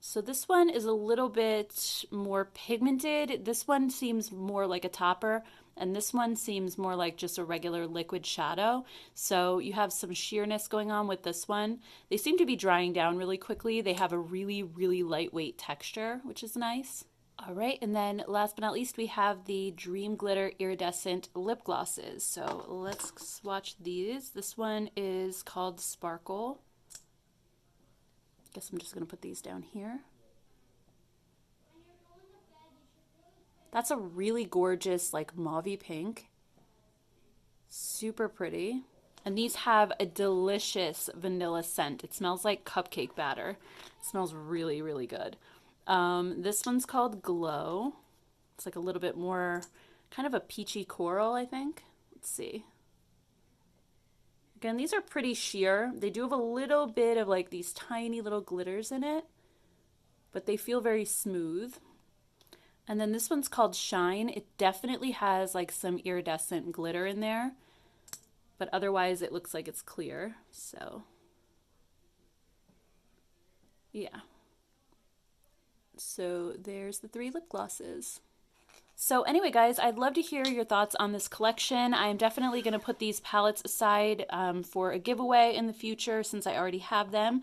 So this one is a little bit more pigmented. This one seems more like a topper, and this one seems more like just a regular liquid shadow. So you have some sheerness going on with this one. They seem to be drying down really quickly. They have a really, really lightweight texture, which is nice. All right, and then last but not least, we have the Dream Glitter Iridescent Lip Glosses. So let's swatch these. This one is called Sparkle. Guess I'm just gonna put these down here. That's a really gorgeous, like mauvey pink. Super pretty. And these have a delicious vanilla scent. It smells like cupcake batter. It smells really, really good. This one's called Glow. It's like a little bit more kind of a peachy coral, I think. Let's see. Again, these are pretty sheer. They do have a little bit of like these tiny little glitters in it, but they feel very smooth. And then this one's called Shine. It definitely has like some iridescent glitter in there, but otherwise it looks like it's clear. So yeah. So there's the 3 lip glosses. So anyway, guys, I'd love to hear your thoughts on this collection. I'm definitely going to put these palettes aside for a giveaway in the future since I already have them.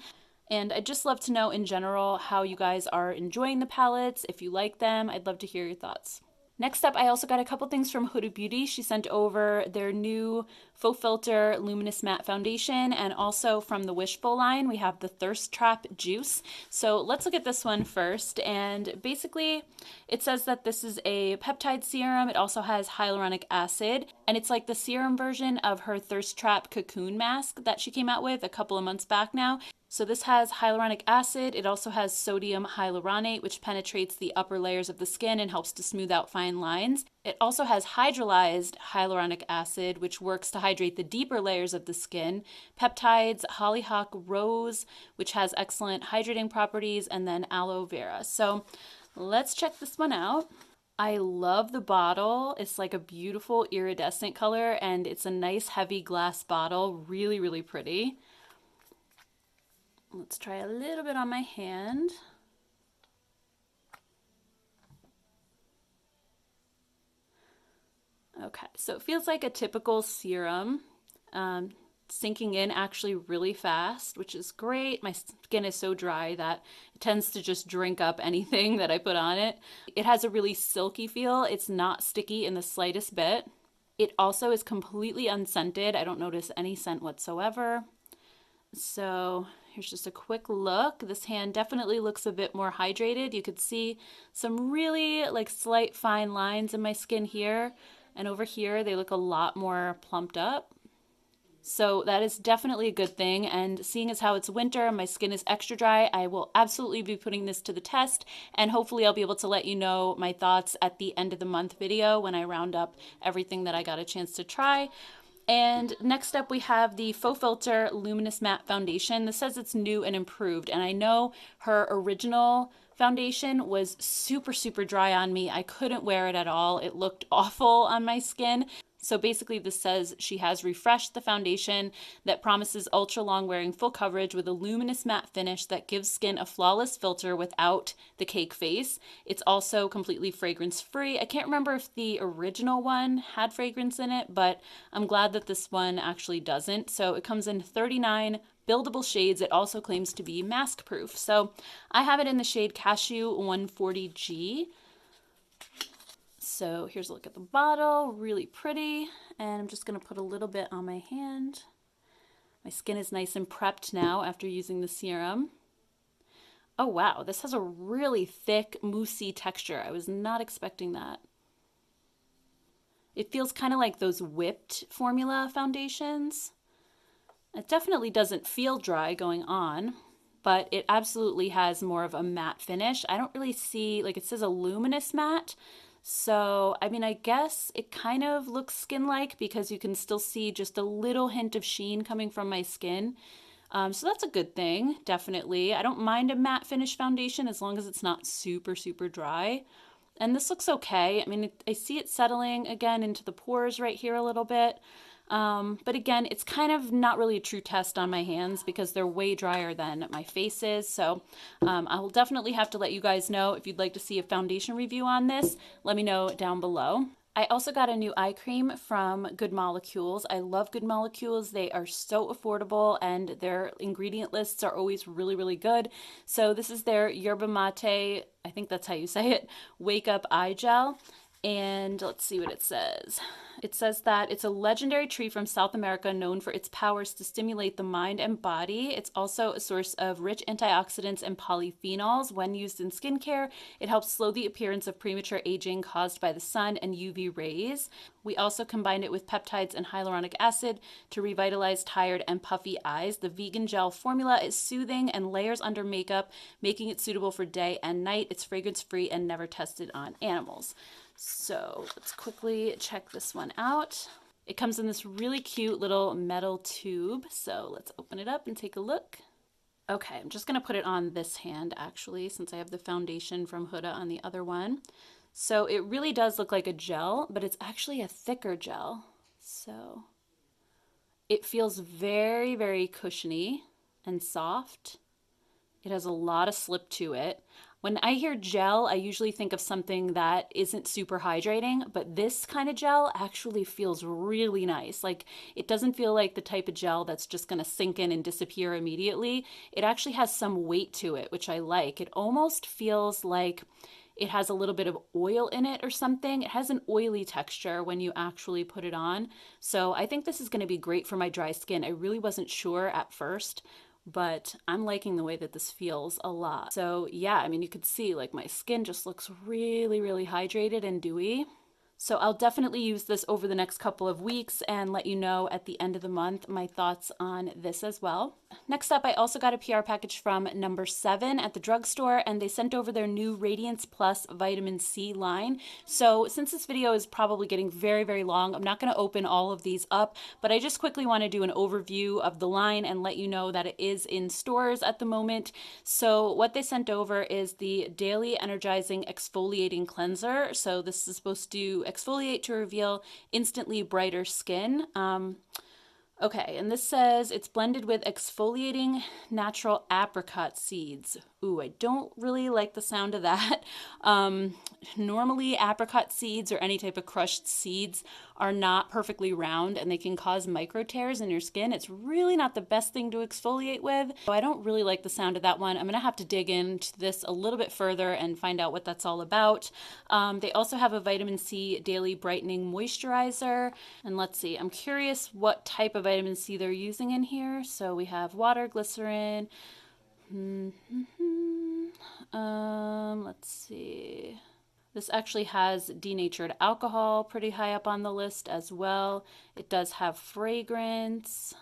And I'd just love to know in general how you guys are enjoying the palettes. If you like them, I'd love to hear your thoughts. Next up, I also got a couple things from Huda Beauty. She sent over their new Faux Filter Luminous Matte Foundation, and also from the Wishful line, we have the Thirst Trap Juice. So let's look at this one first, and basically it says that this is a peptide serum. It also has hyaluronic acid, and it's like the serum version of her Thirst Trap Cocoon Mask that she came out with a couple of months back now. So this has hyaluronic acid. It also has sodium hyaluronate, which penetrates the upper layers of the skin and helps to smooth out fine lines. It also has hydrolyzed hyaluronic acid, which works to hydrate the deeper layers of the skin. Peptides, hollyhock rose, which has excellent hydrating properties, and then aloe vera. So let's check this one out. I love the bottle. It's like a beautiful iridescent color, and it's a nice heavy glass bottle. Really, really pretty. Let's try a little bit on my hand. Okay, so it feels like a typical serum, sinking in actually really fast, which is great. My skin is so dry that it tends to just drink up anything that I put on it. It has a really silky feel. It's not sticky in the slightest bit. It also is completely unscented. I don't notice any scent whatsoever. So here's just a quick look. This hand definitely looks a bit more hydrated. You could see some really like slight fine lines in my skin here, and over here they look a lot more plumped up. So that is definitely a good thing. And seeing as how it's winter and my skin is extra dry, I will absolutely be putting this to the test. And hopefully I'll be able to let you know my thoughts at the end of the month video when I round up everything that I got a chance to try. And next up we have the Faux Filter Luminous Matte Foundation. This says it's new and improved. And I know her original foundation was super, super dry on me. I couldn't wear it at all. It looked awful on my skin. So basically this says she has refreshed the foundation that promises ultra long wearing full coverage with a luminous matte finish that gives skin a flawless filter without the cake face. It's also completely fragrance free. I can't remember if the original one had fragrance in it, but I'm glad that this one actually doesn't. So it comes in 39 buildable shades. It also claims to be mask proof. So I have it in the shade Cashew 140G. So here's a look at the bottle, really pretty. And I'm just gonna put a little bit on my hand. My skin is nice and prepped now after using the serum. Oh wow, this has a really thick, moussey texture. I was not expecting that. It feels kind of like those whipped formula foundations. It definitely doesn't feel dry going on, but it absolutely has more of a matte finish. I don't really see, like it says a luminous matte. So, I mean, I guess it kind of looks skin-like because you can still see just a little hint of sheen coming from my skin. So that's a good thing, definitely. I don't mind a matte finish foundation as long as it's not super, super dry. And this looks okay. I mean, I see it settling again into the pores right here a little bit. But again, it's kind of not really a true test on my hands because they're way drier than my face is. So I will definitely have to let you guys know if you'd like to see a foundation review on this. Let me know down below. I also got a new eye cream from Good Molecules. I love Good Molecules. They are so affordable and their ingredient lists are always really, really good. So this is their yerba mate, I think that's how you say it, wake up eye gel. And let's see what it says. It says that it's a legendary tree from South America known for its powers to stimulate the mind and body. It's also a source of rich antioxidants and polyphenols. When used in skincare, it helps slow the appearance of premature aging caused by the sun and UV rays. We also combined it with peptides and hyaluronic acid to revitalize tired and puffy eyes. The vegan gel formula is soothing and layers under makeup, making it suitable for day and night. It's fragrance-free and never tested on animals. So let's quickly check this one out. It comes in this really cute little metal tube. So let's open it up and take a look. Okay, I'm just gonna put it on this hand actually, since I have the foundation from Huda on the other one. So it really does look like a gel, but it's actually a thicker gel. So it feels very, very cushiony and soft. It has a lot of slip to it. When I hear gel, I usually think of something that isn't super hydrating, but this kind of gel actually feels really nice. Like, it doesn't feel like the type of gel that's just gonna sink in and disappear immediately. It actually has some weight to it, which I like. It almost feels like it has a little bit of oil in it or something. It has an oily texture when you actually put it on. So I think this is gonna be great for my dry skin. I really wasn't sure at first, but I'm liking the way that this feels a lot. So yeah, I mean, you could see like my skin just looks really, really hydrated and dewy. So I'll definitely use this over the next couple of weeks and let you know at the end of the month my thoughts on this as well. Next up, I also got a PR package from Number 7 at the drugstore, and they sent over their new Radiance Plus Vitamin C line. So since this video is probably getting very, very long, I'm not going to open all of these up, but I just quickly want to do an overview of the line and let you know that it is in stores at the moment. So what they sent over is the Daily Energizing Exfoliating Cleanser. So this is supposed to exfoliate to reveal instantly brighter skin. Okay, and this says it's blended with exfoliating natural apricot seeds. Ooh, I don't really like the sound of that. Normally, apricot seeds or any type of crushed seeds are not perfectly round and they can cause micro tears in your skin. It's really not the best thing to exfoliate with. So I don't really like the sound of that one. I'm gonna have to dig into this a little bit further and find out what that's all about. They also have a vitamin C daily brightening moisturizer. And let's see, I'm curious what type of vitamin C they're using in here. So we have water, glycerin. Let's see. This actually has denatured alcohol pretty high up on the list as well. It does have fragrance.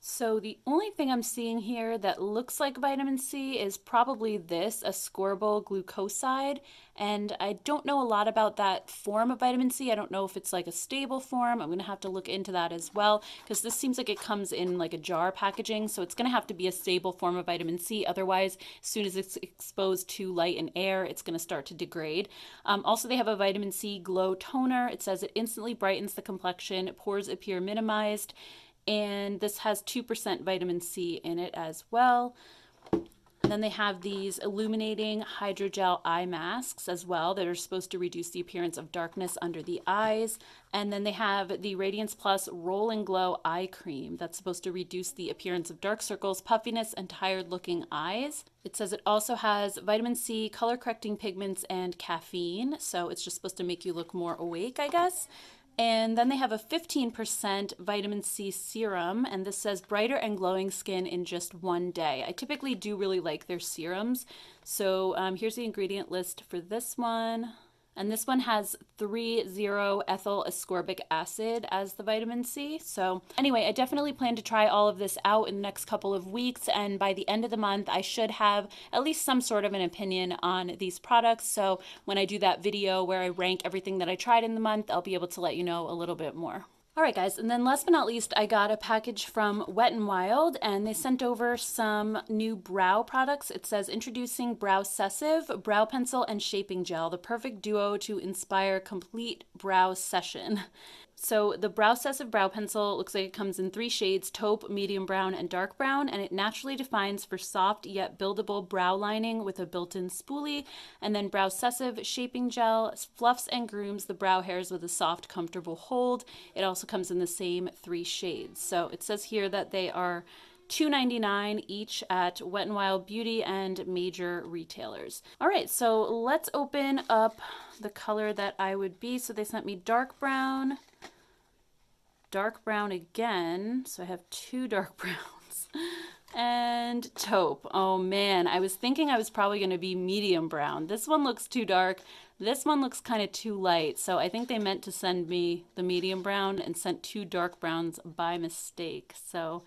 So the only thing I'm seeing here that looks like vitamin C is probably this, ascorbyl glucoside. And I don't know a lot about that form of vitamin C. I don't know if it's like a stable form. I'm going to have to look into that as well, because this seems like it comes in like a jar packaging. So it's going to have to be a stable form of vitamin C. Otherwise, as soon as it's exposed to light and air, it's going to start to degrade. Also, they have a vitamin C glow toner. It says it instantly brightens the complexion, pores appear minimized, and this has 2% vitamin C in it as well. And then they have these illuminating hydrogel eye masks as well that are supposed to reduce the appearance of darkness under the eyes. And then they have the Radiance Plus Roll and Glow Eye Cream that's supposed to reduce the appearance of dark circles, puffiness, and tired-looking eyes. It says it also has vitamin C, color-correcting pigments, and caffeine, so it's just supposed to make you look more awake, I guess. And then they have a 15% vitamin C serum, and this says brighter and glowing skin in just one day. I typically do really like their serums. So here's the ingredient list for this one. And this one has 3,0-ethyl ascorbic acid as the vitamin C. So anyway, I definitely plan to try all of this out in the next couple of weeks. And by the end of the month, I should have at least some sort of an opinion on these products. So when I do that video where I rank everything that I tried in the month, I'll be able to let you know a little bit more. All right, guys, and then last but not least, I got a package from Wet n Wild, and they sent over some new brow products. It says, introducing Browcessive Brow Pencil and Shaping Gel, the perfect duo to inspire complete brow session. So the Browcessive Brow Pencil looks like it comes in 3 shades, taupe, medium brown, and dark brown, and it naturally defines for soft yet buildable brow lining with a built-in spoolie. And then Browcessive Shaping Gel fluffs and grooms the brow hairs with a soft, comfortable hold. It also comes in the same 3 shades. So it says here that they are $2.99 each at Wet n Wild Beauty and major retailers. All right, so let's open up the color that I would be. So they sent me dark brown again, so I have 2 dark browns, and taupe. Oh man, I was thinking I was probably going to be medium brown. This one looks too dark. This one looks kind of too light, so I think they meant to send me the medium brown and sent 2 dark browns by mistake. So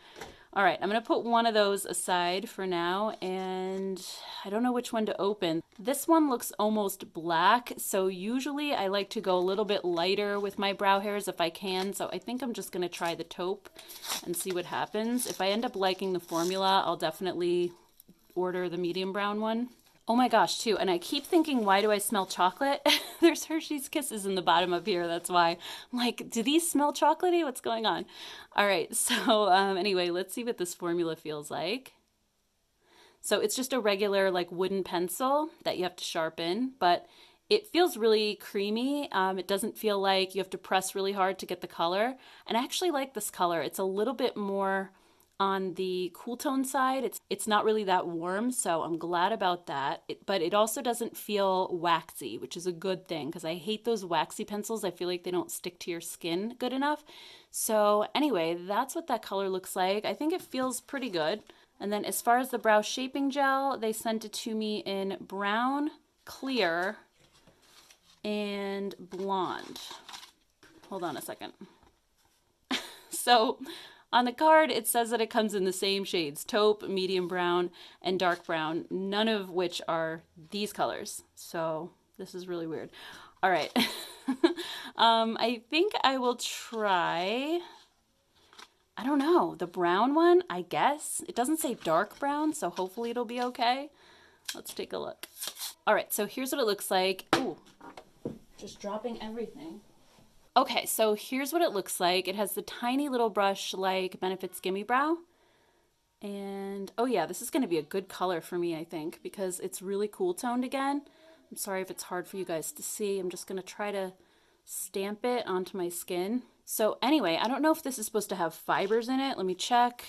all right, I'm going to put one of those aside for now, and I don't know which one to open. This one looks almost black, so usually I like to go a little bit lighter with my brow hairs if I can, so I think I'm just going to try the taupe and see what happens. If I end up liking the formula, I'll definitely order the medium brown one. Oh my gosh, too, and I keep thinking, why do I smell chocolate? There's Hershey's Kisses in the bottom up here, that's why. I'm like, do these smell chocolatey? What's going on? All right, so anyway, let's see what this formula feels like. So it's just a regular like wooden pencil that you have to sharpen, but it feels really creamy. It doesn't feel like you have to press really hard to get the color. And I actually like this color. It's a little bit more on the cool tone side. It's not really that warm, so I'm glad about that. But it also doesn't feel waxy, which is a good thing, because I hate those waxy pencils. I feel like they don't stick to your skin good enough. So anyway, that's what that color looks like. I think it feels pretty good. And then as far as the brow shaping gel, they sent it to me in brown, clear, and blonde. Hold on a second. So on the card, it says that it comes in the same shades, taupe, medium brown, and dark brown, none of which are these colors. So this is really weird. All right. I think I will try, I don't know, the brown one, I guess. It doesn't say dark brown, so hopefully it'll be okay. Let's take a look. All right, so here's what it looks like. Ooh, just dropping everything. Okay, so here's what it looks like. It has the tiny little brush like Benefit's Gimme Brow. And oh yeah, this is gonna be a good color for me, I think, because it's really cool toned again. I'm sorry if it's hard for you guys to see. I'm just gonna try to stamp it onto my skin. So anyway, I don't know if this is supposed to have fibers in it. Let me check.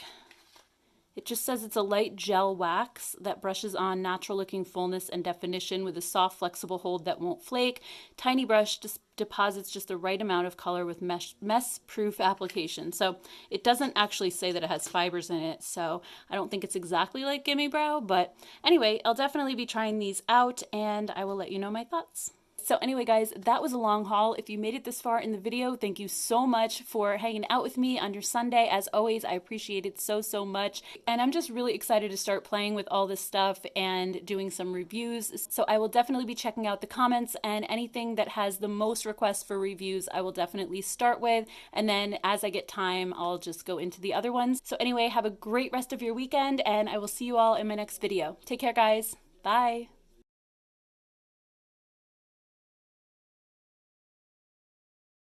It just says it's a light gel wax that brushes on natural looking fullness and definition with a soft, flexible hold that won't flake. Tiny brush just deposits just the right amount of color with mess-proof application. So it doesn't actually say that it has fibers in it, so I don't think it's exactly like Gimme Brow, but anyway, I'll definitely be trying these out and I will let you know my thoughts. So anyway, guys, that was a long haul. If you made it this far in the video, thank you so much for hanging out with me on your Sunday. As always, I appreciate it so, so much. And I'm just really excited to start playing with all this stuff and doing some reviews. So I will definitely be checking out the comments, and anything that has the most requests for reviews, I will definitely start with. And then as I get time, I'll just go into the other ones. So anyway, have a great rest of your weekend, and I will see you all in my next video. Take care, guys. Bye.